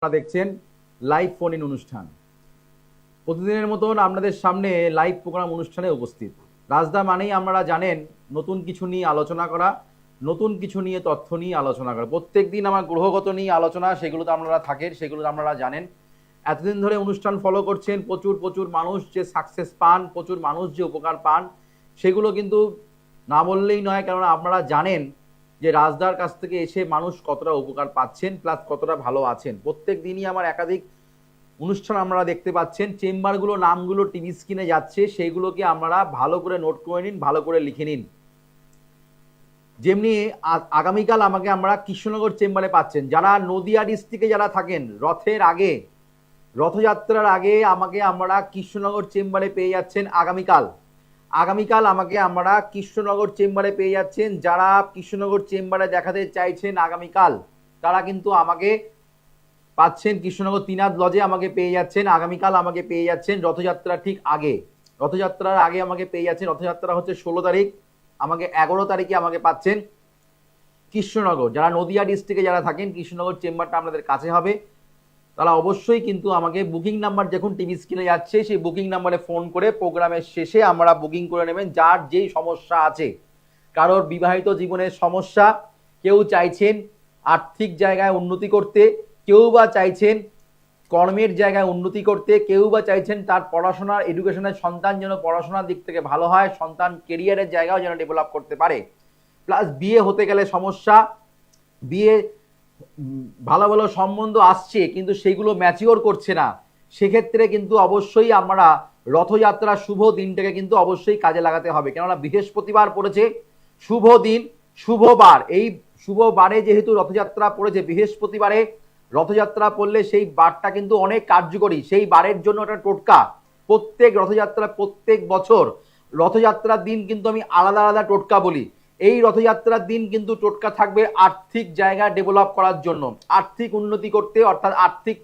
আপনারা দেখছেন live phone in অনুষ্ঠান। প্রতিদিনের মতন আপনাদের সামনে লাইভ প্রোগ্রাম অনুষ্ঠানে উপস্থিত। রাজদা মানেই আপনারা জানেন নতুন কিছু নিয়ে আলোচনা করা, নতুন কিছু নিয়ে তথ্য নিয়ে আলোচনা করা। প্রত্যেক দিন আমার গ্রহগত নিয়ে আলোচনা, সেগুলো তো আপনারা থাকেন, সেগুলো আপনারা জানেন। এতদিন ধরে অনুষ্ঠান ফলো করছেন, প্রচুর প্রচুর মানুষ যে সাকসেস পান, প্রচুর মানুষ যে উপকার পান, সেগুলো কিন্তু না বললেই নয়। কেননা আপনারা জানেন যে রাজদার কাছ থেকে এসে মানুষ কতটা উপকার পাচ্ছেন, প্লাস কতটা ভালো আছেন। প্রত্যেক দিনই আমার একাধিক অনুষ্ঠান আপনারা দেখতে পাচ্ছেন, চেম্বারগুলো নামগুলো টিভি স্ক্রিনে যাচ্ছে, সেইগুলোকে আপনারা ভালো করে নোট করে নিন, ভালো করে লিখে নিন। যেমনি আগামীকাল আমাকে আমরা কৃষ্ণনগর চেম্বারে পাচ্ছেন। যারা নদিয়া ডিস্ট্রিক্টে যারা থাকেন, রথের আগে, রথযাত্রার আগে আমাকে আমরা কৃষ্ণনগর চেম্বারে পেয়ে যাচ্ছেন আগামীকাল আমাকে আমরা কৃষ্ণনগর চেম্বারে পেয়ে যাচ্ছেন। যারা কৃষ্ণনগর চেম্বারে দেখাতে চাইছেন আগামীকাল, তারা কিন্তু আমাকে পাচ্ছেন কৃষ্ণনগর তিনাদ লজে আমাকে পেয়ে যাচ্ছেন। আগামীকাল আমাকে পেয়ে যাচ্ছেন রথযাত্রার ঠিক আগে, রথযাত্রার আগে আমাকে পেয়ে যাচ্ছেন। রথযাত্রা হচ্ছে 16 তারিখ, আমাকে 11 তারিখে আমাকে পাচ্ছেন কৃষ্ণনগর। যারা নদিয়া ডিস্ট্রিক্টে যারা থাকেন, কৃষ্ণনগর চেম্বারটা আপনাদের কাছে হবে। তারা অবশ্যই কিন্তু আমাকে বুকিং নাম্বার যখন টিভি স্ক্রিনে যাচ্ছে, সেই বুকিং নাম্বারে ফোন করে প্রোগ্রামের শেষে আমরা বুকিং করে নেবেন। যার যেই সমস্যা আছে, কারোর বিবাহিত জীবনের সমস্যা, কেউ চাইছেন আর্থিক জায়গায় উন্নতি করতে, কেউ বা চাইছেন কর্মের জায়গায় উন্নতি করতে, কেউ বা চাইছেন তার পড়াশোনার এডুকেশনের সন্তান যেন পড়াশোনার দিক থেকে ভালো হয়, সন্তান কেরিয়ারের জায়গাও যেন ডেভেলপ করতে পারে। প্লাস বিয়ে হতে গেলে সমস্যা, বিয়ে ভালো ভালো সম্বন্ধ আসছে কিন্তু সেগুলো ম্যাচিওর করছে না, সেক্ষেত্রে কিন্তু অবশ্যই আমরা রথযাত্রা শুভ দিনটাকে কিন্তু অবশ্যই কাজে লাগাতে হবে। কেননা বৃহস্পতিবার পড়েছে, শুভ দিন, শুভ বার। এই শুভ বারে যেহেতু রথযাত্রা পড়েছে, বৃহস্পতিবারে রথযাত্রা পড়লে সেই বারটা কিন্তু অনেক কার্যকরী। সেই বারের জন্য একটা টোটকা, প্রত্যেক রথযাত্রা, প্রত্যেক বছর রথযাত্রার দিন কিন্তু আমি আলাদা আলাদা টোটকা বলি। এই রথযাত্রার দিন কিন্তু টোটকা থাকবে আর্থিক জায়গা ডেভেলপ করার জন্য, আর্থিক উন্নতি করতে, অর্থাৎ আর্থিক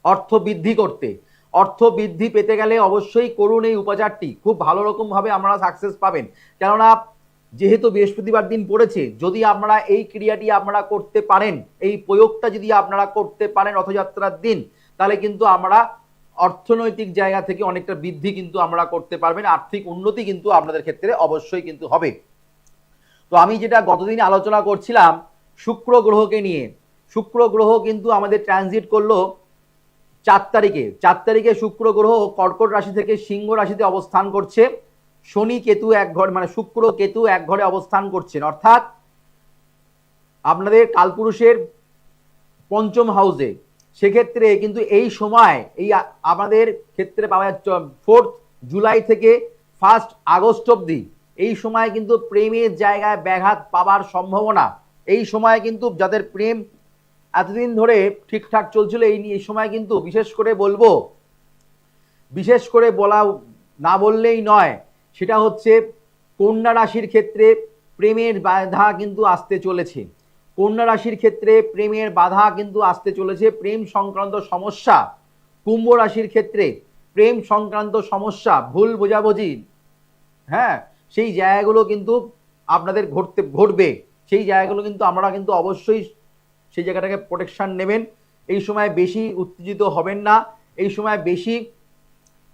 অর্থ বৃদ্ধি করতে। অর্থ বৃদ্ধি পেতে গেলে অবশ্যই করুন এই উপাচারটি, খুব ভালো রকম ভাবে আপনারা সাকসেস পাবেন। কেননা যেহেতু বৃহস্পতিবার দিন পড়েছে, যদি আপনারা এই ক্রিয়াটি আপনারা করতে পারেন, এই প্রয়োগটা যদি আপনারা করতে পারেন রথযাত্রার দিন, তাহলে কিন্তু আমরা অর্থনৈতিক জায়গা থেকে অনেকটা বৃদ্ধি কিন্তু আমরা করতে পারবেন, আর্থিক উন্নতি কিন্তু আপনাদের ক্ষেত্রে অবশ্যই কিন্তু হবে। তো আমি যেটা গতদিন আলোচনা করছিলাম শুক্র গ্রহকে নিয়ে, শুক্র গ্রহ কিন্তু আমাদের ট্রানজিট করলো 4 তারিখে শুক্র গ্রহ কর্কট রাশি থেকে সিংহ রাশিতে অবস্থান করছে। শনি কেতু এক ঘর, মানে শুক্র কেতু এক ঘরে অবস্থান করছেন, অর্থাৎ আপনাদের কালপুরুষের পঞ্চম হাউসে। সেক্ষেত্রে কিন্তু এই সময় এই আমাদের ক্ষেত্রে পাওয়া যাচ্ছে 4 জুলাই থেকে 1 আগস্ট অবধি, এই সময় কিন্তু প্রেমের জায়গায় ব্যাঘাত পাওয়ার সম্ভাবনা। এই সময় কিন্তু যাদের প্রেম এতদিন ধরে ঠিকঠাক চলছিল, এই সময় কিন্তু বিশেষ করে বলা না বললেই নয়, সেটা হচ্ছে কন্যা রাশির ক্ষেত্রে প্রেমের বাধা কিন্তু আসতে চলেছে। কন্যা রাশির ক্ষেত্রে প্রেমের বাধা কিন্তু আসতে চলেছে, প্রেম সংক্রান্ত সমস্যা। কুম্ভ রাশির ক্ষেত্রে প্রেম সংক্রান্ত সমস্যা, ভুল বোঝাবুঝি, হ্যাঁ, সেই জায়গাগুলো কিন্তু আপনাদের ঘটবে। সেই জায়গাগুলো কিন্তু আমরা কিন্তু অবশ্যই সেই জায়গাটাকে প্রোটেকশন নেবেন। এই সময় বেশি উত্তেজিত হবেন না, এই সময় বেশি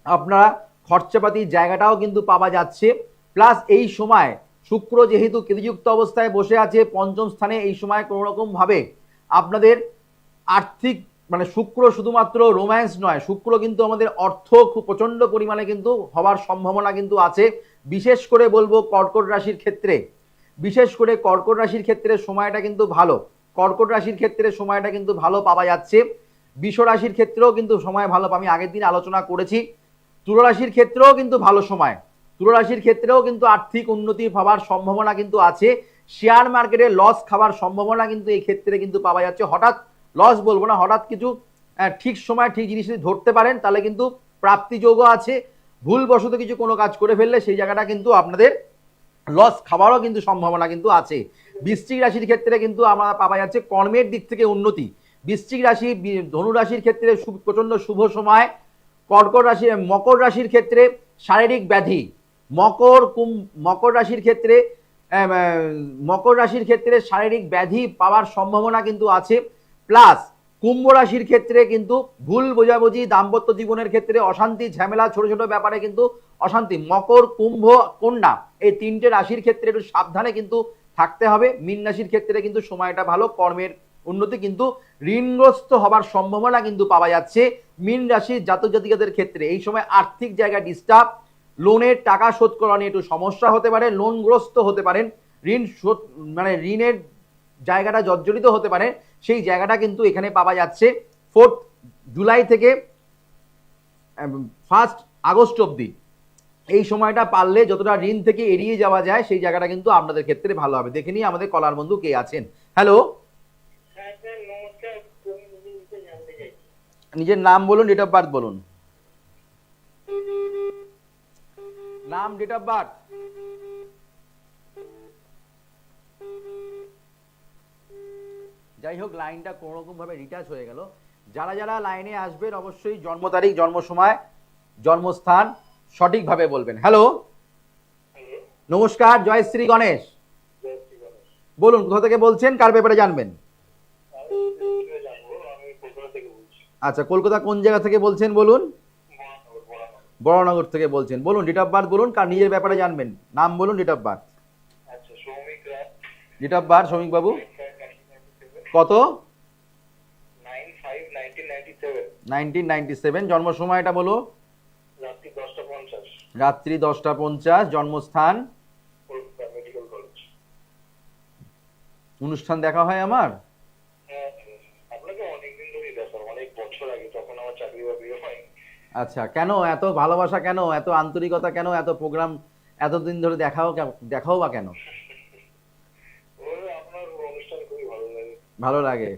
আপনারা খরচাপাতির জায়গাটাও কিন্তু পাওয়া যাচ্ছে। প্লাস এই সময় শুক্র যেহেতু কেতুযুক্ত অবস্থায় বসে আছে পঞ্চম স্থানে, এই সময় কোনো রকম ভাবে আপনাদের আর্থিক, মানে শুক্র শুধুমাত্র রোম্যান্স নয়, শুক্র কিন্তু আমাদের অর্থ খুব প্রচন্ড পরিমাণে কিন্তু হওয়ার সম্ভাবনা কিন্তু আছে। বিশেষ করে বলবো কর্কট রাশির ক্ষেত্রে, বিশেষ করে কর্কট রাশির ক্ষেত্রে সময়টা কিন্তু ভালো, কর্কট রাশির ক্ষেত্রে সময়টা কিন্তু ভালো পাওয়া যাচ্ছে। বৃষ রাশির ক্ষেত্রেও কিন্তু সময় ভালো, আমি আগের দিন আলোচনা করেছি। তুলা রাশির ক্ষেত্রেও কিন্তু ভালো সময়, তুলা রাশির ক্ষেত্রেও কিন্তু আর্থিক উন্নতি হওয়ার সম্ভাবনা কিন্তু আছে। শেয়ার মার্কেটে লস খাওয়ার সম্ভাবনা কিন্তু এই ক্ষেত্রে কিন্তু পাওয়া যাচ্ছে। হঠাৎ লস বলবো না, হঠাৎ কিছু ঠিক সময় ঠিক জিনিস ধরতে পারেন, তাহলে কিন্তু প্রাপ্তি যোগ আছে। ভুলবশত কিছু কোনো কাজ করে ফেললে সেই জায়গাটা কিন্তু আপনাদের লস খাওয়ারও কিন্তু সম্ভাবনা কিন্তু আছে। বৃশ্চিক রাশির ক্ষেত্রে কিন্তু আমরা পাওয়া যাচ্ছে কর্মের দিক থেকে উন্নতি। বৃশ্চিক রাশি, ধনু রাশির ক্ষেত্রে প্রচন্ড শুভ সময়। কর্কট রাশি, মকর রাশির ক্ষেত্রে শারীরিক ব্যাধি, মকর রাশির ক্ষেত্রে মকর রাশির ক্ষেত্রে শারীরিক ব্যাধি পাওয়ার সম্ভাবনা কিন্তু আছে। প্লাস কুম্ভ রাশির ক্ষেত্রে কিন্তু ভুল বোঝাবুঝি, দাম্পত্য জীবনের ক্ষেত্রে অশান্তি, ঝামেলা, ছোট ছোট ব্যাপারে কিন্তু অশান্তি। মকর, কুম্ভ, কন্যা এই তিনটে রাশির ক্ষেত্রে একটু সাবধানে কিন্তু থাকতে হবে। মীন রাশির ক্ষেত্রে কিন্তু সময়টা ভালো, কর্মের উন্নতি, কিন্তু ঋণগ্রস্ত হবার সম্ভাবনা কিন্তু পাওয়া যাচ্ছে মীন রাশির জাতক জাতিকাদের ক্ষেত্রে। এই সময় আর্থিক জায়গা ডিস্টার্ব, লোনের টাকা শোধ করা নিয়ে একটু সমস্যা হতে পারে, লোনগ্রস্ত হতে পারেন, ঋণ শোধ মানে ঋণের জায়গাটা জর্জরিত হতে পারে, সেই জায়গাটা কিন্তু এখানে পাওয়া যাচ্ছে 4 জুলাই থেকে 1 আগস্ট অবধি। এই সময়টা পারলে যতটা ঋণ থেকে এড়িয়ে যাওয়া যায় সেই জায়গাটা কিন্তু আপনাদের ক্ষেত্রে ভালো হবে। দেখে নিই আমাদের কলার বন্ধু কে আছেন। হ্যালো, নিজের নাম বলুন, ডেট অফ বার্থ বলুন। নাম, ডেট অফ বার্থ। যাই হোক, লাইনটা কোনো রকম ভাবে রিটাচ হয়ে গেল। যারা যারা লাইনে আসবেন অবশ্যই জন্ম তারিখ, জন্ম সময়, জন্মস্থান সঠিকভাবে বলবেন। হ্যালো, নমস্কার, জয় শ্রী গণেশ। বলুন কোথা থেকে বলছেন, কার ব্যাপারে জানবেন? আচ্ছা, কলকাতা কোন জায়গা থেকে বলছেন বলুন? বড়নগর থেকে বলছেন। বলুন ডেট অফ বার্থ বলুন, কার নিজের ব্যাপারে জানবেন। নাম বলুন, date of birth. Date of birth Soumik babu কত? 1997। জন্ম সময়টা বলো। রাত্রি 10টা 50। জন্মস্থান? অনুষ্ঠান দেখা হয় আমার? আচ্ছা, কেন এত ভালোবাসা, কেন এত আন্তরিকতা, কেন এত প্রোগ্রাম এতদিন ধরে দেখাও বা কেন? ভালো লাগে।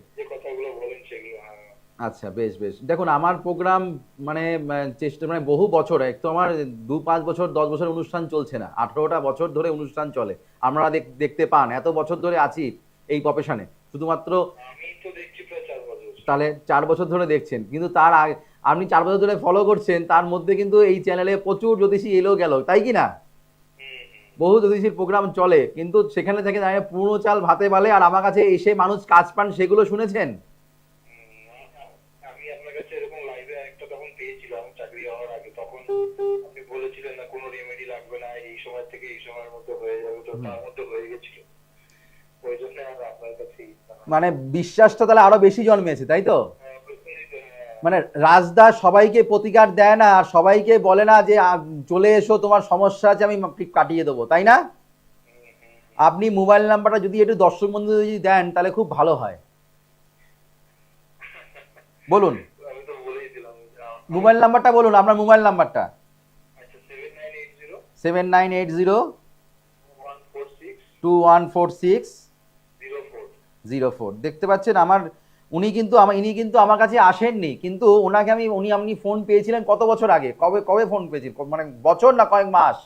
আচ্ছা, বেশ বেশ। দেখুন, আমার প্রোগ্রাম মানে চেষ্টা মানে বহু বছর, এক তো আমার 2-5 বছর 10 বছর অনুষ্ঠান চলছে না, 18টা বছর ধরে অনুষ্ঠান চলে। আপনারা দেখতে পান, এত বছর ধরে আছি এই প্রফেশনে। শুধুমাত্র তাহলে 4 বছর ধরে দেখছেন, কিন্তু তার আগে আপনি 4 বছর ধরে ফলো করছেন, তার মধ্যে কিন্তু এই চ্যানেলে প্রচুর জ্যোতিষী এলো গেল, তাই কি না? বহু জ্যোতিষীর প্রোগ্রাম চলে, কিন্তু সেখানে থেকে দাঁড়িয়ে পুরনো চাল ভাতে বালে, আর আমার কাছে এসে মানুষ কাজ পান সেগুলো শুনেছেন? মানে বিশ্বাসটা তাহলে আরো বেশি জন্মেছে, তাই তো? মানে রাজদা সবাইকে প্রতিকার দেয় না, আর সবাইকে বলে না যে চলে এসো তোমার সমস্যা আছে আমি কাটিয়ে দেবো, তাই না? আপনি মোবাইল নাম্বারটা যদি একটু দর্শক বন্ধু যদি দেন তাহলে খুব ভালো হয়। বলুন মোবাইল নাম্বারটা বলুন, আপনার মোবাইল নাম্বারটা। 7980214604। দেখতে পাচ্ছেন আমার, ইনি কিন্তু আমার কাছে আসেননি, কিন্তু ওনাকে আপনি ফোন পেয়েছিলেন কত বছর আগে? কবে কবে ফোন পেয়েছিলেন, মানে বছর না কয়েক মাস?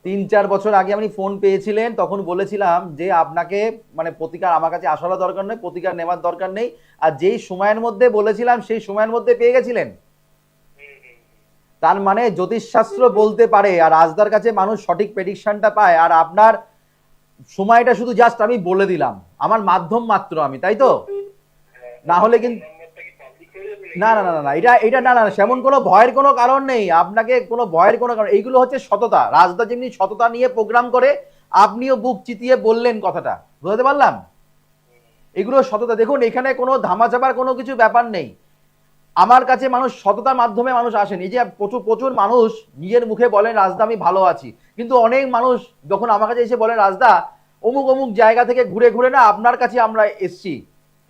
3-4 বছর আগে আপনি ফোন পেয়েছিলেন। তখন বলেছিলাম যে আপনাকে মানে প্রতিকার আমার কাছে আসার দরকার নেই, প্রতিকার নেওয়ার দরকার নেই, আর যেই সময়ের মধ্যে বলেছিলাম সেই সময়ের মধ্যে পেয়ে গেছিলেন। তার মানে জ্যোতিষশাস্ত্র বলতে পারে, আর রাজদার কাছে মানুষ সঠিক প্রেডিকশনটা পায়, আর আপনার সময়টা শুধু জাস্ট আমি বলে দিলাম, আমার মাধ্যম মাত্র আমি, তাই তো? না হলে কিন্তু না না না না এটা না না, সেমন কোনো ভয়ের কোনো কারণ নেই, আপনাকে কোনো ভয়ের কোনো কারণ। এইগুলো হচ্ছে সততা। রাজদা যেমনি সততা নিয়ে প্রোগ্রাম করে, আপনিও বুক চিতিয়ে বললেন কথাটা, বুঝতে পারলাম? এগুলো সততা। দেখুন, এখানে কোনো ধামাচাপার কোনো কিছু ব্যাপার নেই। আমার কাছে মানুষ সততার মাধ্যমে মানুষ আসেন। এই যে প্রচুর প্রচুর মানুষ নিজের মুখে বলেন রাজদা আমি ভালো আছি, কিন্তু অনেক মানুষ যখন আমার কাছে এসে বলেন রাজদা অমুক অমুক জায়গা থেকে ঘুরে ঘুরে না আপনার কাছে আমরা এসছি,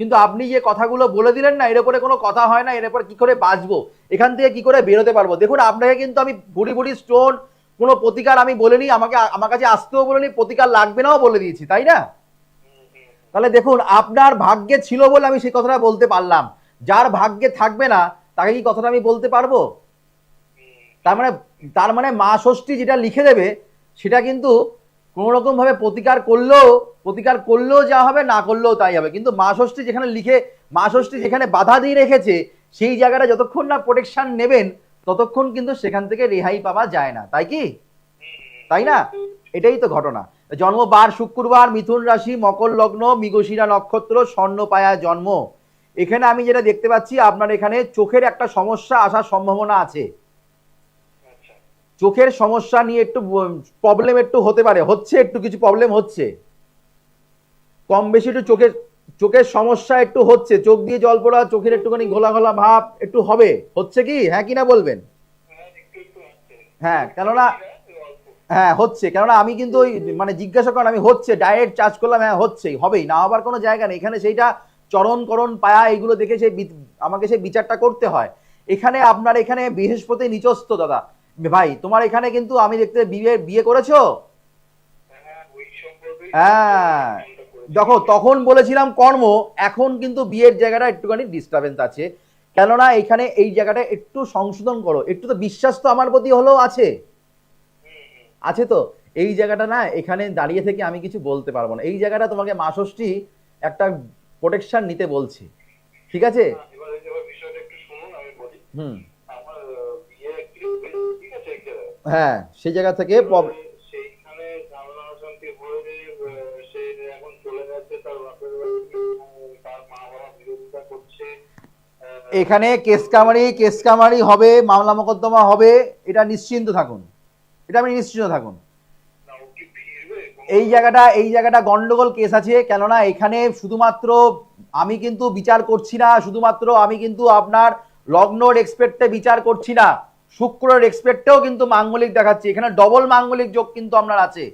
কিন্তু আপনি যে কথাগুলো বলে দিলেন না, এর উপরে কোনো কথা হয় না, এর উপর কি করে বাঁচবো, এখান থেকে কি করে বেরোতে পারবো। দেখুন, আপনাকে কিন্তু আমি ভুড়ি ভুড়ি স্টোন কোনো প্রতিকার আমি বলিনি, আমার কাছে আসতেও বলিনি, প্রতিকার লাগবে নাও বলে দিয়েছি, তাই না? তাহলে দেখুন, আপনার ভাগ্যে ছিল বলে আমি সেই কথাটা বলতে পারলাম। যার ভাগ্যে থাকবে না তাকে কি কথাটা আমি বলতে পারবো? তার মানে মা ষষ্ঠী যেটা লিখে দেবে সেটা কিন্তু কোন রকম ভাবে প্রতিকার করলেও যা হবে, না করলেও তাই হবে। কিন্তু মা ষষ্ঠী যেখানে বাধা দিয়ে রেখেছে সেই জায়গাটা যতক্ষণ না প্রোটেকশন নেবেন ততক্ষণ কিন্তু সেখান থেকে রেহাই পাওয়া যায় না, তাই কি? তাই না? এটাই তো ঘটনা। জন্ম বার শুক্রবার, মিথুন রাশি, মকর লগ্ন, মৃগশিরা নক্ষত্র, স্বর্ণপায়া জন্ম। এখানে আমি যেটা দেখতে পাচ্ছি আপনার এখানে চোখের একটা সমস্যা আসার সম্ভাবনা আছে। চোখের সমস্যা নিয়ে একটু প্রবলেম একটু হতে পারে, হচ্ছে একটু কিছু প্রবলেম হচ্ছে, কম বেশি একটু চোখের সমস্যা একটু হচ্ছে, চোখ দিয়ে জল পড়া, চোখের একটুখানি ঘোলা ঘোলা ভাব একটু হবে, হচ্ছে কি হ্যাঁ কিনা বলবেন? হ্যাঁ কেননা হ্যাঁ হচ্ছে, কেননা আমি কিন্তু ওই মানে জিজ্ঞাসা করেন আমি হচ্ছে ডাইরেক্ট চার্জ করলাম, হ্যাঁ হচ্ছেই, হবেই না হবার কোনো জায়গা নেই এখানে, সেইটা চরণকরণ পায়া এইগুলো দেখে সেই আমাকে সেই বিচারটা করতে হয়। এখানে আপনার এখানে বৃহস্পতি নিচস্থ দাদা ভাই, তোমার এখানে কিন্তু আমি দেখতে বিয়ে বিয়ে করেছো? হ্যাঁ দেখো তখন বলেছিলাম কর্ম, এখন কিন্তু বিয়ের জায়গাটা একটুখানি ডিস্টারবেন্স আছে, কেননা এখানে এই জায়গাটা একটু সংশোধন করো, একটু তো বিশ্বাস তো আমার প্রতি হলেও আছে, আছে তো। এই জায়গাটা না এখানে দাঁড়িয়ে থেকে আমি কিছু বলতে পারবো না, এই জায়গাটা তোমাকে মা ষষ্ঠী একটা প্রোটেকশন নিতে বলছি, ঠিক আছে? হুম। হ্যাঁ সেই জায়গা থেকে এখানে কেস কামারি হবে, মামলা মোকদ্দমা হবে, এটা নিশ্চিন্ত থাকুন, এটা আপনি নিশ্চিন্ত থাকুন। এই জায়গাটা গন্ডগোল কেস আছে, কেননা এখানে শুধুমাত্র আমি কিন্তু বিচার করছি না, শুধুমাত্র আমি কিন্তু আপনার লগ্নর এক্সপেক্টে বিচার করছি না, শুক্রের এক্সপেক্টেও কিন্তু মাঙ্গলিক দেখাচ্ছি, এখানে ডবল মাঙ্গলিক যোগ কিন্তু আপনার আছে।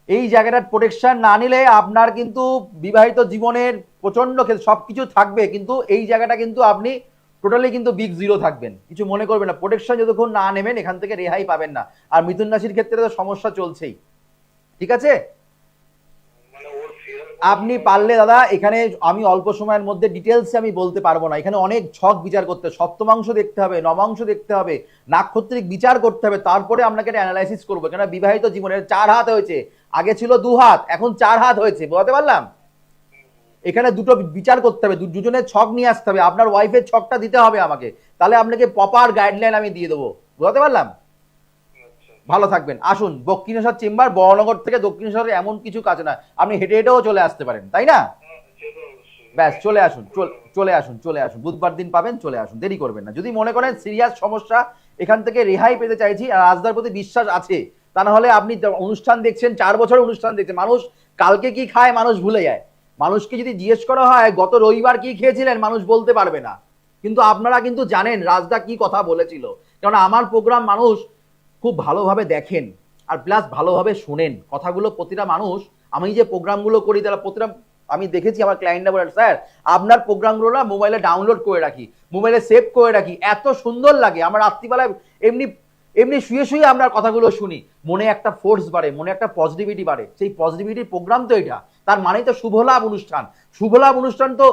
এই জায়গাটার প্রোটেকশন না নিলে আপনার কিন্তু বিবাহিত জীবনের প্রচন্ড সবকিছু থাকবে, কিন্তু এই জায়গাটা কিন্তু আপনি টোটালি কিন্তু বিগ জিরো থাকবেন, কিছু মনে করবেন না, প্রোটেকশন যতক্ষণ না নেবেন এখান থেকে রেহাই পাবেন না। আর মিথুন রাশির ক্ষেত্রে তো সমস্যা চলছেই, ঠিক আছে? আপনি পারলে দাদা এখানে আমি অল্প সময়ের মধ্যে ডিটেলসে আমি বলতে পারবো না, এখানে অনেক ছক বিচার করতে, সপ্তমাংশ দেখতে হবে, নবাংশ দেখতে হবে, নাক্ষত্রিক বিচার করতে হবে, তারপরে আপনাকে এটা অ্যানালাইসিস করবো, কেন বিবাহিত জীবনের 4 হাত হয়েছে, আগে ছিল 2 হাত, এখন 4 হাত হয়েছে, বুঝতে পারলাম? এখানে দুটো বিচার করতে হবে, দুজনের ছক নিয়ে আসতে হবে, আপনার ওয়াইফের ছকটা দিতে হবে আমাকে, তাহলে আপনাকে প্রপার গাইডলাইন আমি দিয়ে দেবো, বুঝতে পারলাম? ভালো থাকবেন, আসুন দক্ষিণেশ্বর চেম্বার, বড়নগর থেকে দক্ষিণেশ্বরের এমন কিছু কাছে না, আপনি হেঁটে হেঁটেও চলে আসতে পারেন, তাই না? ব্যাস চলে আসুন, চলে আসুন বুধবার দিন পাবেন, চলে আসুন, দেরি করবেন না। যদি মনে করেন সিরিয়াস সমস্যা, এখান থেকে রেহাই পেতে চাইছি আর রাজদার প্রতি বিশ্বাস আছে, তা না হলে আপনি অনুষ্ঠান দেখছেন, 4 বছর অনুষ্ঠান দেখছেন, মানুষ কালকে কি খায় মানুষ ভুলে যায়, মানুষকে যদি জিজ্ঞেস করা হয় গত রবিবার কি খেয়েছিলেন মানুষ বলতে পারবে না, কিন্তু আপনারা কিন্তু জানেন রাজদা কি কথা বলেছিল, কারণ আমার প্রোগ্রাম মানুষ খুব ভালোভাবে দেখেন আর প্লাস ভালোভাবে শোনেন কথাগুলো, প্রতিটা মানুষ আমি যে প্রোগ্রামগুলো করি তারা প্রতিটা আমি দেখেছি আমার ক্লায়েন্টরা বলেন স্যার আপনার প্রোগ্রামগুলো না মোবাইলে ডাউনলোড করে রাখি, মোবাইলে সেভ করে রাখি, এত সুন্দর লাগে আমার রাত্রিবেলায় এমনি এমনি শুয়ে শুয়ে আপনার কথাগুলো শুনি, মনে একটা ফোর্স বাড়ে, মনে একটা পজিটিভিটি বাড়ে, সেই পজিটিভিটির প্রোগ্রাম তো এটা, তার মানেই তো শুভলাভ অনুষ্ঠান, শুভলাভ অনুষ্ঠান তো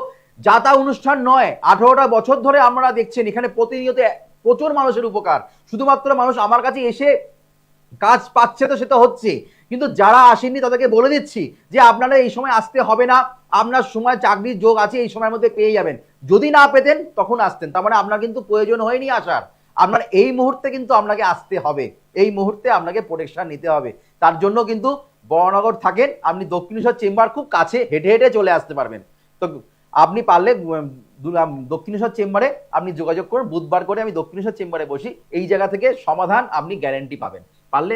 যাতা অনুষ্ঠান নয়, 18টা বছর ধরে আপনারা দেখছেন এখানে প্রতিনিয়ত প্রচুর মানুষের উপকার, শুধুমাত্র মানুষ আমার কাছে এসে কাজ পাচ্ছে তো সেটা হচ্ছে, কিন্তু যারা আসেননি তাদেরকে বলে দিচ্ছি যে আপনারা এই সময় আসতে হবে না, আপনার সময় চাকরির যোগ আছে এই সময়ের মধ্যে পেয়ে যাবেন, যদি না পেতেন তখন আসতেন, তার মানে আপনার কিন্তু প্রয়োজন হয়নি আসার, আপনার এই মুহূর্তে কিন্তু আপনাকে আসতে হবে, এই মুহূর্তে আপনাকে প্রোটেকশন নিতে হবে, তার জন্য কিন্তু বড়নগর থাকেন আপনি দক্ষিণেশ্বর চেম্বার খুব কাছে, হেঁটে হেঁটে চলে আসতে পারবেন। তো আপনি পারলে দক্ষিণেশ্বর চেম্বারে আপনি যোগাযোগ করুন, বুধবার করে আমি দক্ষিণেশ্বর চেম্বারে বসি, এই জায়গা থেকে সমাধান আপনি গ্যারেন্টি পাবেন, পারলে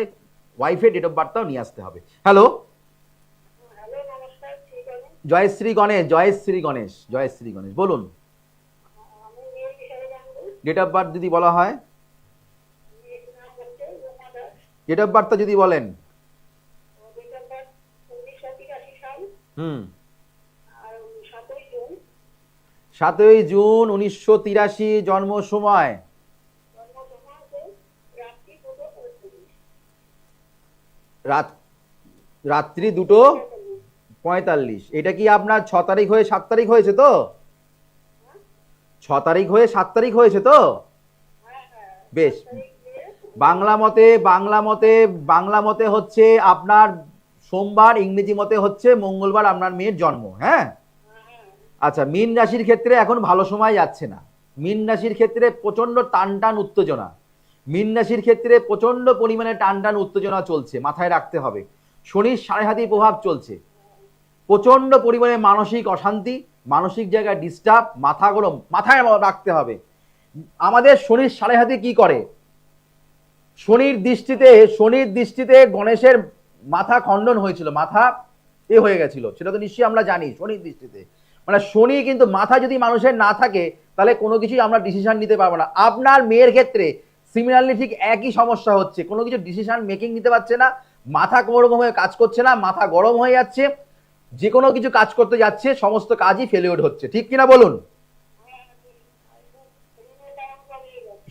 ওয়াইফের ডেট অফ বার্থটাও নিয়ে আসতে হবে। হ্যালো জয়শ্রী গণেশ, জয়শ্রী গণেশ, জয়শ্রী গণেশ বলুন, ডেট অফ বার্থ যদি বলা হয়, ডেট অফ বার্থটা যদি বলেন। হুম 7ই জুন 1983 জন্ম সময় রাত্রি 2:45, এটা কি আপনার 6 তারিখ হয়ে 7 তারিখ হয়েছে তো? 6 তারিখ হয়ে 7 তারিখ হয়েছে তো? বেশ, বাংলা মতে হচ্ছে আপনার সোমবার, ইংরেজি মতে হচ্ছে মঙ্গলবার আপনার মেয়ের জন্ম, হ্যাঁ? আচ্ছা, মীন রাশির ক্ষেত্রে এখন ভালো সময় যাচ্ছে না, মীন রাশির ক্ষেত্রে প্রচন্ড টান টান উত্তেজনা, মীন রাশির ক্ষেত্রে প্রচন্ড পরিমাণে টান টান উত্তেজনা চলছে, মাথায় রাখতে হবে। শনির সাড়ে হাতি প্রভাব চলছে, প্রচন্ড পরিমাণে মানসিক অশান্তি, মানসিক জায়গায় ডিস্টার্ব, মাথা গরম, মাথায় রাখতে হবে। আমাদের শনির সাড়ে হাতি কি করে? শনির দৃষ্টিতে গণেশের মাথা খণ্ডন হয়েছিল, মাথা হয়ে গেছিল, সেটা তো নিশ্চয়ই আমরা জানি। শনির দৃষ্টিতে মানে শনি কিন্তু মাথা যদি মানুষের না থাকে তাহলে কোনো কিছুই আমরা ডিসিশন নিতে পারবো না। আপনার মেয়ের ক্ষেত্রে সিমিলারলি ঠিক একই সমস্যা হচ্ছে, কোনো কিছু ডিসিশন মেকিং নিতে পারছে না, মাথা কোনো রকম হয়ে কাজ করছে না, মাথা গরম হয়ে যাচ্ছে, যে কোনো কিছু কাজ করতে যাচ্ছে সমস্ত কাজই ফেলিওর হচ্ছে, ঠিক কিনা বলুন?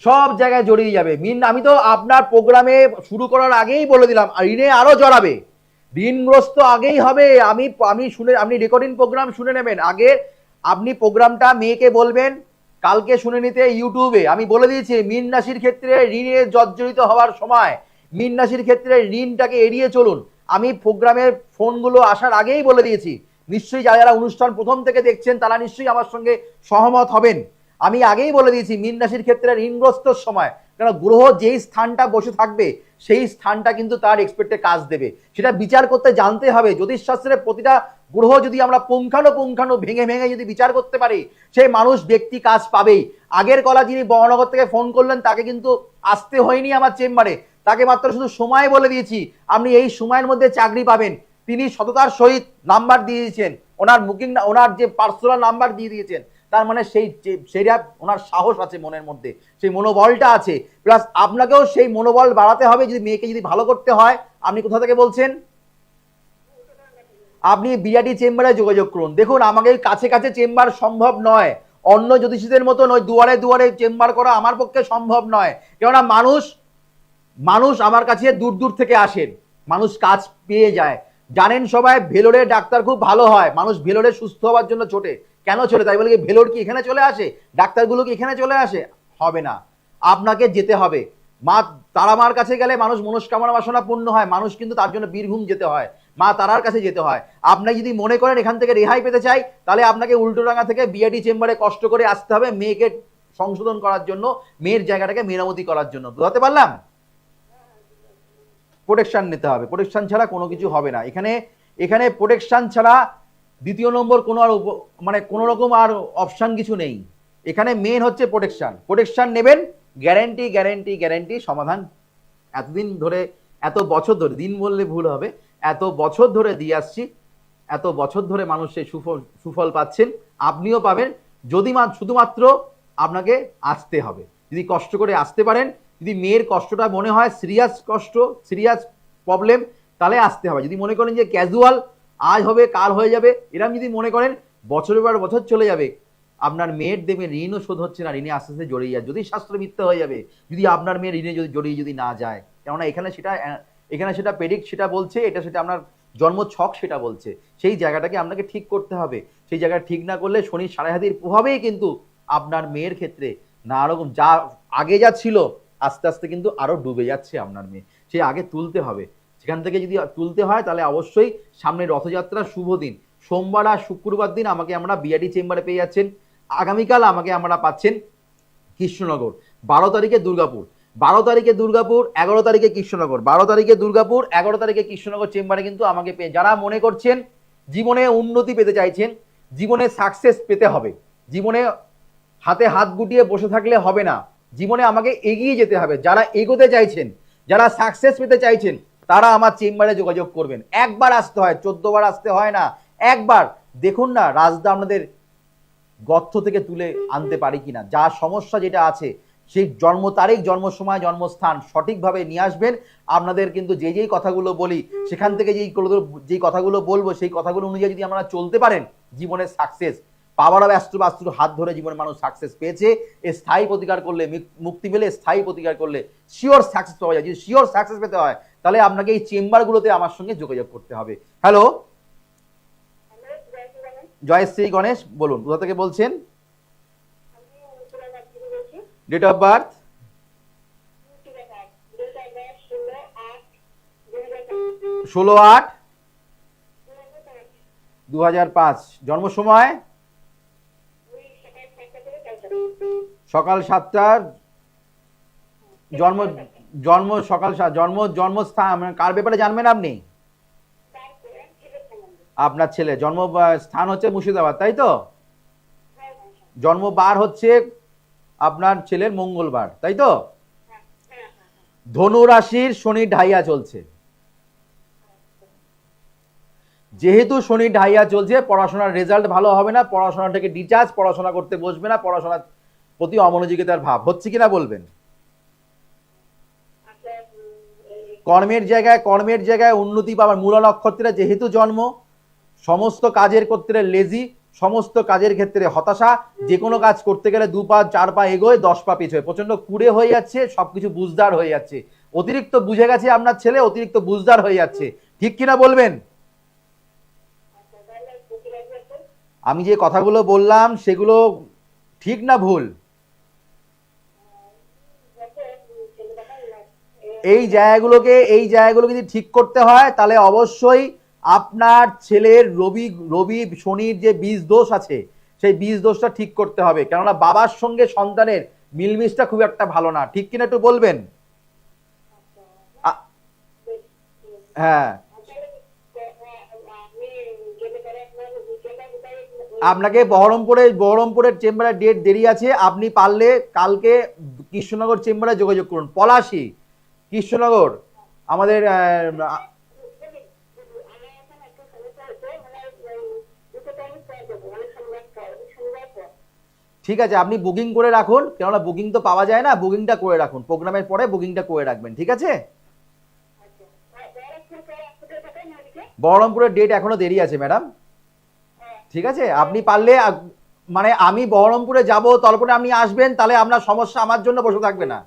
সব জায়গায় জড়িয়ে যাবে মিন। আমি তো আপনার প্রোগ্রামে শুরু করার আগেই বলে দিলাম ঋণে আরো জড়াবে, ঋণগ্রস্ত আগেই হবে। আমি আমি শুনে, আপনি রেকর্ডিং প্রোগ্রাম শুনে নেবেন আগে, আপনি প্রোগ্রামটা মেয়েকে বলবেন কালকে শুনে নিতে ইউটিউবে। আমি বলে দিয়েছি মীন রাশির ক্ষেত্রে ঋণে জর্জরিত হওয়ার সময় মীন রাশির ক্ষেত্রে ঋণটাকে এড়িয়ে চলুন। আমি প্রোগ্রামের ফোনগুলো আসার আগেই বলে দিয়েছি, নিশ্চয়ই যারা যারা অনুষ্ঠান প্রথম থেকে দেখছেন তারা নিশ্চয়ই আমার সঙ্গে সহমত হবেন। আমি আগেই বলে দিয়েছি মীন রাশির ক্ষেত্রে ঋণগ্রস্তর সময়, কারণ গ্রহ যেই স্থানটা বসে থাকবে সেই স্থানটা কিন্তু তার এক্সপেক্টে কাজ দেবে, সেটা বিচার করতে জানতে হবে। জ্যোতিষশাস্ত্রের প্রতিটা গ্রহ যদি আমরা পুঙ্খানু ভেঙে ভেঙে যদি বিচার করতে পারি, সেই মানুষ ব্যক্তি কাজ পাবেই। আগের কলা যিনি বর্ণনগর থেকে ফোন করলেন তাকে কিন্তু আসতে হয়নি আমার চেম্বারে, তাকে মাত্র শুধু সময় বলে দিয়েছি আপনি এই সময়ের মধ্যে চাকরি পাবেন। তিনি সততার সহিত নাম্বার দিয়ে দিয়েছেন, ওনার বুকিং, ওনার যে পার্সোনাল নাম্বার দিয়ে দিয়েছেন, তার মানে সেইটা ওনার সাহস আছে মনের মধ্যে, সেই মনোবলটা আছে। প্লাস আপনাকেও সেই মনোবল বাড়াতে হবে যদি মেয়েকে যদি ভালো করতে হয়। আপনি কোথা থেকে বলছেন? আপনি বিরাটি চেম্বারে যোগাযোগ করুন। দেখুন আমাকে কাছে কাছে চেম্বার সম্ভব নয়, অন্য জ্যোতিষীদের মতো নয় দুয়ারে দুয়ারে চেম্বার করা আমার পক্ষে সম্ভব নয়, কেননা মানুষ আমার কাছে দূর দূর থেকে আসেন, মানুষ কাজ পেয়ে যায়। জানেন সবাই ভেলোরে ডাক্তার খুব ভালো হয়, মানুষ ভেলোরে সুস্থ হওয়ার জন্য ছোটে। কেন ছোটে? তাই বলে কি ভেলোর কি এখানে চলে আসে? ডাক্তারগুলো কি এখানে চলে আসে? হবে না, আপনাকে যেতে হবে। মা তারা মার কাছে গেলে মানুষ মনস্কামনা বাসনা পূর্ণ হয়, মানুষ কিন্তু তার জন্য বীরভূম যেতে হয়, মা তারার কাছে যেতে হয়। আপনি যদি মনে করেন এখান থেকে রেহাই পেতে চাই, তাহলে আপনাকে উল্টোডাঙ্গা থেকে বিআইডি চেম্বারে কষ্ট করে আসতে হবে মেয়েকে সংশোধন করার জন্য, মেয়ের জায়গাটাকে মেরামতি করার জন্য। বুঝতে পারলাম? প্রোটেকশন নিতে হবে, প্রোটেকশন ছাড়া কোনো কিছু হবে না। এখানে প্রোটেকশন ছাড়া দ্বিতীয় নম্বর কোনো আর মানে কোনো রকম আর অপশন কিছু নেই। এখানে মেন হচ্ছে প্রোটেকশন। প্রোটেকশন নেবেন, গ্যারেন্টি গ্যারেন্টি গ্যারেন্টি সমাধান। এতদিন ধরে, এত বছর ধরে, দিন বললে ভুল হবে, এত বছর ধরে দিয়ে আসছি, এত বছর ধরে মানুষ সেই সুফল পাচ্ছেন, আপনিও পাবেন। যদি শুধুমাত্র আপনাকে আসতে হবে, যদি কষ্ট করে আসতে পারেন, যদি মেয়ের কষ্টটা মনে হয় সিরিয়াস কষ্ট, সিরিয়াস প্রবলেম, তাহলে আসতে হবে। যদি মনে করেন যে ক্যাজুয়াল আজ হবে কাল হয়ে যাবে, এরকম যদি মনে করেন বছরের পর বছর চলে যাবে, আপনার মেয়ের দেবে ঋণও শোধ হচ্ছে না, ঋণে আস্তে আস্তে জড়িয়ে যায়, যদি শাস্ত্র মিথ্যা হয়ে যাবে যদি আপনার মেয়ের ঋণে যদি জড়িয়ে যদি না যায়। কেননা এখানে সেটা প্রেডিক্ট সেটা বলছে, এটা সেটা আপনার জন্ম ছক সেটা বলছে। সেই জায়গাটাকে আপনাকে ঠিক করতে হবে। সেই জায়গা ঠিক না করলে শনির সাড়ে হাতির প্রভাবেই কিন্তু আপনার মেয়ের ক্ষেত্রে নানা রকম যা আগে যা ছিল আস্তে আস্তে কিন্তু আরো ডুবে যাচ্ছে আপনার মেয়ে। সেই আগে তুলতে হবে, সেখান থেকে যদি তুলতে হয় তাহলে অবশ্যই সামনে রথযাত্রার শুভ দিন সোমবার আর শুক্রবার দিন আমাকে আমরা বিআরডি চেম্বারে পেয়ে যাচ্ছেন। আগামীকাল আমাকে আমরা পাচ্ছেন কৃষ্ণনগর। 12 তারিখে দুর্গাপুর, 12 তারিখে দুর্গাপুর, 11 তারিখে কৃষ্ণনগর, 12 তারিখে দুর্গাপুর, 11 তারিখে কৃষ্ণনগর চেম্বারে কিন্তু আমাকে পেয়ে, যারা মনে করছেন জীবনে উন্নতি পেতে চাইছেন, জীবনে সাকসেস পেতে হবে, জীবনে হাতে হাত গুটিয়ে বসে থাকলে হবে না, জীবনে আমাকে এগিয়ে যেতে হবে, যারা এগোতে চাইছেন, যারা সাকসেস পেতে চাইছেন, তারা আমার চেম্বারে যোগাযোগ করবেন। একবার আসতে হয়, 14 বার আসতে হয় না, একবার দেখুন না রাজদা আপনাদের গর্ত থেকে তুলে আনতে পারি কিনা। যা সমস্যা যেটা আছে সেই জন্ম তারিখ, জন্ম সময়, জন্মস্থান সঠিকভাবে নিয়ে আসবেন। আপনাদের কিন্তু যেই কথাগুলো বলি সেখান থেকে যেই কথাগুলো বলবো সেই কথাগুলো অনুযায়ী যদি আপনারা চলতে পারেন, জীবনের সাকসেস পাওয়ার বাস্তুর হাত ধরে জীবনে মানুষ সাকসেস পেয়েছে। স্থায়ী প্রতিকার করলে, মুক্তি পেলে, স্থায়ী প্রতিকার করলে শিওর সাকসেস পাওয়া যায়। যদি শিওর সাকসেস পেতে হয় তাহলে আপনাকে এই চেম্বারগুলোতে আমার সঙ্গে যোগাযোগ করতে হবে। হ্যালো, জয়শ্রী গণেশ, বলুন কোথা থেকে বলছেন? Date of birth? 16/8/2005। জন্ম সময় সকাল 7টার জন্ম জন্ম সকাল জন্মস্থান মানে কার ব্যাপারে জানবেন আপনি? আপনার ছেলে জন্ম স্থান হচ্ছে মুর্শিদাবাদ, তাই তো? জন্মবার হচ্ছে আপনার ছেলের মঙ্গলবার, তাই তো? ধনু রাশির শনি ঢাইয়া চলছে। যেহেতু শনি ঢাইয়া চলছে, পড়াশোনার রেজাল্ট ভালো হবে না, পড়াশোনা থেকে ডিটাচ, পড়াশোনা করতে বসবে না, পড়াশোনার প্রতি অমনোযোগিতার ভাব হচ্ছে কিনা বলবেন। কর্মের জায়গায় উন্নতি পাবার, মূলা নক্ষত্রে যেহেতু জন্ম, সমস্ত কাজের ক্ষেত্রে লেজি, সমস্ত কাজের ক্ষেত্রে হতাশা, যে কোনো কাজ করতে গেলে 2 পা 4 পা এগোয় 10 পা পিছোয়, প্রচন্ড কুড়ে হয়ে যাচ্ছে, সবকিছু বুঝদার হয়ে যাচ্ছে, অতিরিক্ত বুঝে গেছে আপনার ছেলে, অতিরিক্ত বুঝদার হয়ে যাচ্ছে, ঠিক কিনা বলবেন। আমি যে কথাগুলো বললাম সেগুলো ঠিক না ভুল? এই জায়গাগুলো যদি ঠিক করতে হয় তাহলে অবশ্যই আপনার ছেলের রবি শনির যে বীজ দোষ আছে সেই বীজ দোষটা ঠিক করতে হবে, কেননা বাবার সঙ্গে সন্তানের মিলমিশটা খুব একটা ভালো না, ঠিক কিনা একটু বলবেন। হ্যাঁ, আপনাকে বহরমপুরের চেম্বারে ডেট দেরি আছে, আপনি পারলে কালকে কৃষ্ণনগর চেম্বারে যোগাযোগ করুন। পলাশী, কৃষ্ণনগর আমাদের ঠিক আছে, আপনি বুকিং করে রাখুন, কেননা বুকিং তো পাওয়া যায় না, বুকিংটা করে রাখুন, প্রোগ্রামের পরে বুকিংটা করে রাখবেন, ঠিক আছে। বহরমপুরের ডেট এখনো দেরি আছে ম্যাডাম, ঠিক আছে। আপনি পারলে মানে আমি বহরমপুরে যাব, তারপরে আপনি আসবেন, তাহলে আপনার সমস্যা আমার জন্য বসে থাকবে না,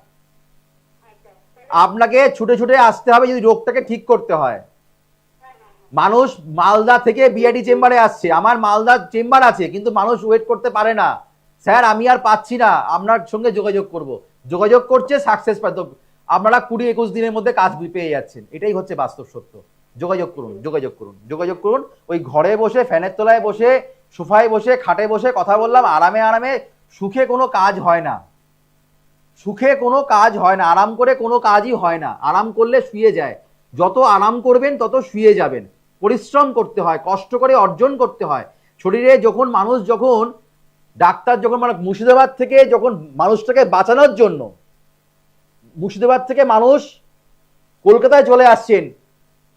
আপনাকে ছুটে ছুটে আসতে হবে যদি রোগটাকে ঠিক করতে হয়। মানুষ মালদা থেকে বিআইডি চেম্বারে আসছে, আমার মালদা চেম্বার আছে, কিন্তু মানুষ ওয়েট করতে পারে না, স্যার আমি আর পাচ্ছি না, আপনার সঙ্গে যোগাযোগ করব, যোগাযোগ করছে সাকসেস পায়, তো আপনারা 20-21 দিনের মধ্যে কাজ পেয়ে যাচ্ছেন, এটাই হচ্ছে বাস্তব সত্য। যোগাযোগ করুন, যোগাযোগ করুন, যোগাযোগ করুন। ওই ঘরে বসে, ফ্যানের তলায় বসে, সোফায় বসে, খাটে বসে কথা বললাম, আরামে আরামে সুখে কোনো কাজ হয় না, সুখে কোনো কাজ হয় না, আরাম করে কোনো কাজই হয় না, আরাম করলে শুয়ে যায়, যত আরাম করবেন তত শুয়ে যাবেন, পরিশ্রম করতে হয়, কষ্ট করে অর্জন করতে হয়। শরীরে যখন ডাক্তার যখন মানে মুর্শিদাবাদ থেকে যখন মানুষটাকে বাঁচানোর জন্য, মুর্শিদাবাদ থেকে মানুষ কলকাতায় চলে আসছেন,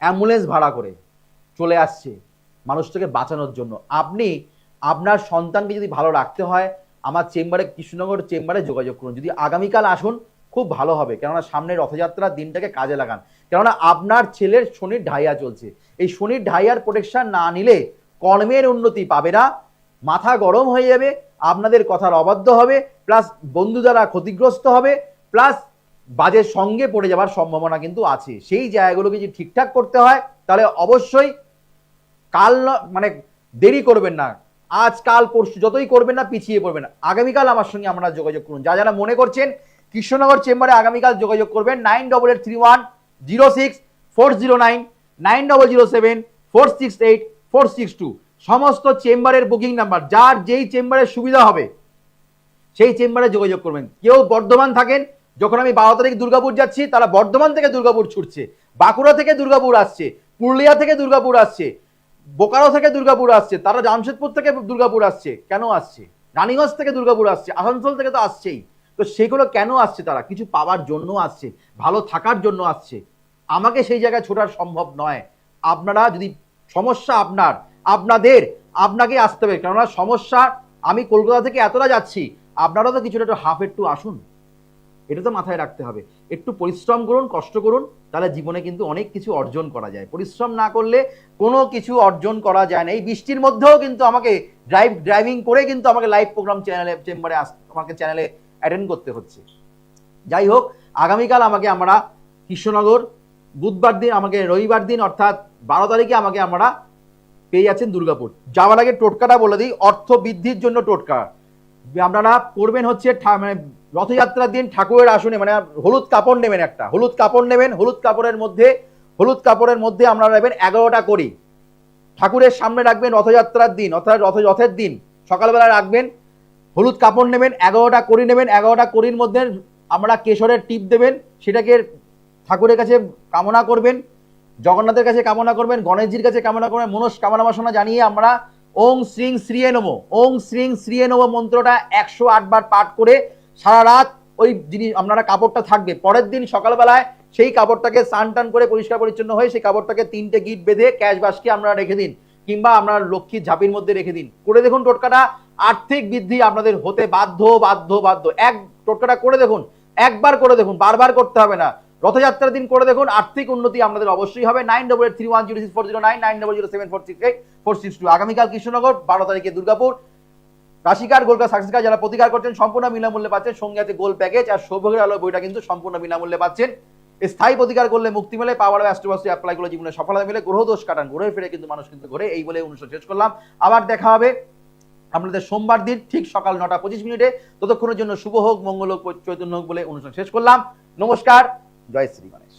অ্যাম্বুলেন্স ভাড়া করে চলে আসছে মানুষটাকে বাঁচানোর জন্য। আপনি আপনার সন্তানকে যদি ভালো রাখতে হয়, আমার চেম্বারে, কৃষ্ণনগর চেম্বারে যোগাযোগ করুন, যদি আগামীকাল আসুন খুব ভালো হবে, কেননা সামনে রথযাত্রার দিনটাকে কাজে লাগান, কেননা আপনার ছেলের শনির ঢাইয়া চলছে, এই শনির ঢাইয়ার প্রোটেকশন না নিলে কর্মের উন্নতি পাবে না, মাথা গরম হয়ে যাবে, আপনাদের কথার অবাধ্য হবে, প্লাস বন্ধু দ্বারা ক্ষতিগ্রস্ত হবে, প্লাস বাজের সঙ্গে পড়ে যাওয়ার সম্ভাবনা কিন্তু আছে। সেই জায়গাগুলোকে যদি ঠিকঠাক করতে হয় তাহলে অবশ্যই কাল মানে দেরি করবেন না, আজ কাল পরশু যতই করবেন না পিছিয়ে পড়বেন না, আগামীকাল আমার সঙ্গে আপনারা যোগাযোগ করুন, যারা মনে করছেন কৃষ্ণনগর চেম্বারে আগামীকাল যোগাযোগ করবেন 9881064009, 9007468462, সমস্ত চেম্বারের বুকিং নাম্বার, যার যেই চেম্বারের সুবিধা হবে সেই চেম্বারে যোগাযোগ করবেন। কেউ বর্ধমান থাকেন, যখন আমি 12 তারিখ দুর্গাপুর যাচ্ছি, তারা বর্ধমান থেকে দুর্গাপুর ছুটছে, বাঁকুড়া থেকে দুর্গাপুর আসছে, পুরুলিয়া থেকে দুর্গাপুর আসছে, বোকারো থেকে দুর্গাপুর আসছে, তারা জামশেদপুর থেকে দুর্গাপুর আসছে, কেন আসছে? রানীগঞ্জ থেকে দুর্গাপুর আসছে, আসানসোল থেকে তো আসছেই, তো সেগুলো কেন আসছে? তারা কিছু পাওয়ার জন্য আসছে, ভালো থাকার জন্য আসছে, আমাকে সেই জায়গায় ছোটার সম্ভব নয়। আপনারা যদি সমস্যা আপনাকে আসতে হবে, কেননা সমস্যা, আমি কলকাতা থেকে এতটা যাচ্ছি, আপনারা তো কিছুটা একটু আসুন, এটা তো মাথায় রাখতে হবে। একটু পরিশ্রম করুন, কষ্ট করুন, তাহলে জীবনে কিন্তু অনেক কিছু অর্জন করা যায়, পরিশ্রম না করলে কোনো কিছু অর্জন করা যায় না। এই বৃষ্টির মধ্যেও কিন্তু আমাকে ড্রাইভিং করে কিন্তু আমাকে লাইভ প্রোগ্রাম চেম্বারে আমাকে চ্যানেলে অ্যাটেন্ড করতে হচ্ছে। যাই হোক, আগামীকাল আমরা কৃষ্ণনগর, বুধবার দিন আমাকে, রবিবার দিন অর্থাৎ 12 তারিখে আমরা পেয়ে যাচ্ছেন দুর্গাপুর। যাওয়ার আগে টোটকাটা বলে দিই, অর্থ বৃদ্ধির জন্য টোটকা আপনারা করবেন হচ্ছে, মানে রথযাত্রার দিন ঠাকুরের আসনে মানে হলুদ কাপড় নেবেন, একটা হলুদ কাপড় নেবেন, হলুদ কাপড়ের মধ্যে আপনারা নেবেন 11টা কড়ি, ঠাকুরের সামনে রাখবেন রথযাত্রার দিন, অর্থাৎ রথের দিন সকালবেলা রাখবেন, হলুদ কাপড় নেবেন, 11টা কড়ি নেবেন, 11টা কড়ির মধ্যে আমরা কেশরের টিপ দেবেন, সেটাকে ঠাকুরের কাছে কামনা করবেন, জগন্নাথের কাছে কামনা করবেন, গণেশজির কাছে কামনা করবেন, মনস্কামনা বাসনা জানিয়ে আমরা ওং শ্রীং শ্রীয়ে নমঃ, ওং শ্রীং শ্রীয়ে নমঃ মন্ত্রটা 108 বার পাঠ করে সারা রাত ওই জিনিস আপনারা কাপড়টা থাকবে। পরের দিন সকালবেলায় সেই কাপড়টাকে স্নান টান করে পরিষ্কার পরিচ্ছন্ন হয়ে সেই কাপড়টাকে 3টে গিট বেঁধে ক্যাশ বাস্কে আপনারা রেখে দিন, কিংবা আপনার লক্ষ্মীর ঝাঁপির মধ্যে রেখে দিন। করে দেখুন টোটকাটা, আর্থিক বৃদ্ধি আপনাদের হতে বাধ্য বাধ্য বাধ্য। এক টোটকাটা করে দেখুন, একবার করে দেখুন, বারবার করতে হবে না। রথযাত্রার দিন করে দেখুন, আর্থিক উন্নতি আপনাদের অবশ্যই হবে। 9883106409, 9807468462। আগামীকাল কৃষ্ণনগর, 12 তারিখে দুর্গাপুর। রাশিকার গোলকা সাকসেস কার যারা প্রতিকার করছেন সম্পূর্ণ বিনামূল্যে পাচ্ছেন, সঙ্গে আছে গোল প্যাকেজ, আর সৌভাগ্যের আলো বইটা কিন্তু সম্পূর্ণ বিনামূল্যে পাচ্ছেন। স্থায়ী প্রতিকার করলে মুক্তি মেলে, পাওয়ার অ্যাস্ট্রোবাস্ট্রি অ্যাপ্লাই করলে জীবনে সফলতা মিলে, গ্রহ দোষ কাটান, ঘুরে ফিরে কিন্তু মানুষ কিন্তু ঘুরে। এই বলে অনুষ্ঠান শেষ করলাম। আবার দেখা হবে আপনাদের সোমবার দিন ঠিক সকাল 9:25। ততক্ষণের জন্য শুভ হোক, মঙ্গল হোক, চৈতন্য হোক বলে অনুষ্ঠান শেষ করলাম। নমস্কার, জয় শ্রী গণেশ।